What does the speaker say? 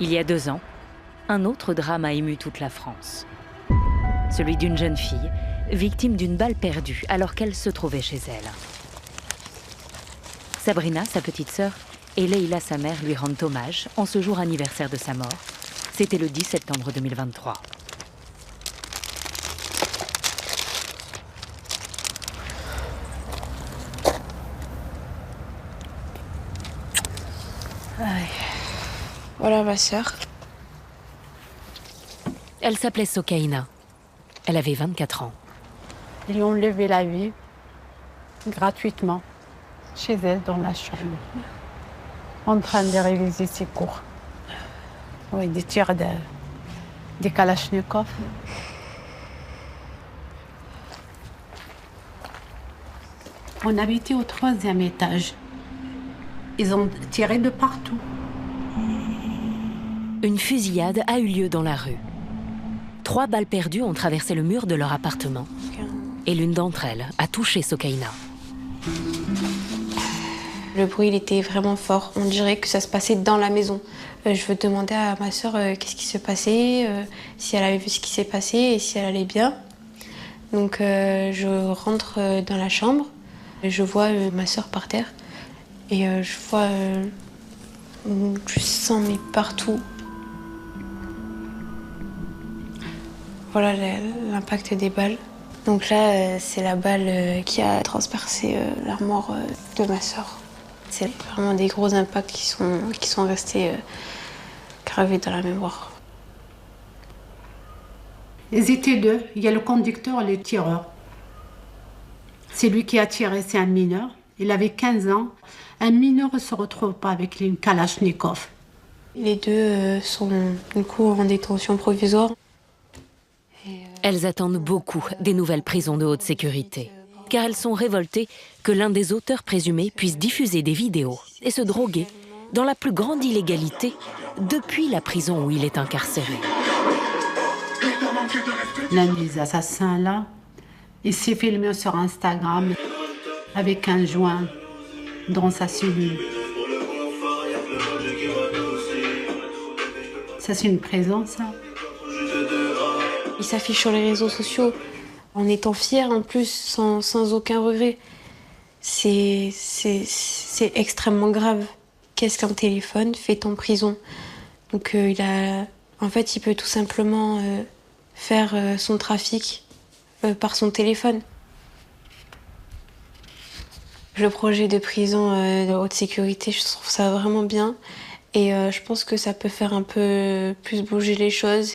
Il y a 2 ans, un autre drame a ému toute la France. Celui d'une jeune fille, victime d'une balle perdue alors qu'elle se trouvait chez elle. Sabrina, sa petite sœur, et Leïla, sa mère, lui rendent hommage en ce jour anniversaire de sa mort. C'était le 10 septembre 2023. Voilà ma sœur. Elle s'appelait Sokaina. Elle avait 24 ans. Ils lui ont enlevé la vie gratuitement chez elle dans la chambre, en train de réviser ses cours. Oui, des tirs des Kalachnikov. On habitait au 3e étage. Ils ont tiré de partout. Une fusillade a eu lieu dans la rue. 3 balles perdues ont traversé le mur de leur appartement. Et l'une d'entre elles a touché Sokaina. Le bruit il était vraiment fort. On dirait que ça se passait dans la maison. Je veux demander à ma sœur qu'est-ce qui se passait, si elle avait vu ce qui s'est passé et si elle allait bien. Donc je rentre dans la chambre. Je vois ma sœur par terre. Et je vois du sang mais partout. Voilà l'impact des balles. Donc là, c'est la balle qui a transpercé l'armoire de ma sœur. C'est vraiment des gros impacts qui sont restés gravés dans la mémoire. Ils étaient 2. Il y a le conducteur et le tireur. C'est lui qui a tiré, c'est un mineur. Il avait 15 ans. Un mineur ne se retrouve pas avec une Kalachnikov. Les 2 sont du coup en détention provisoire. Elles attendent beaucoup des nouvelles prisons de haute sécurité, car elles sont révoltées que l'un des auteurs présumés puisse diffuser des vidéos et se droguer dans la plus grande illégalité depuis la prison où il est incarcéré. L'un des assassins là, il s'est filmé sur Instagram avec un joint dans sa cellule. Ça, c'est une prison, ça. Il s'affiche sur les réseaux sociaux en étant fier en plus, sans aucun regret. C'est extrêmement grave. Qu'est-ce qu'un téléphone fait en prison? Donc en fait, il peut tout simplement faire son trafic par son téléphone. Le projet de prison de haute sécurité, je trouve ça vraiment bien. Et je pense que ça peut faire un peu plus bouger les choses.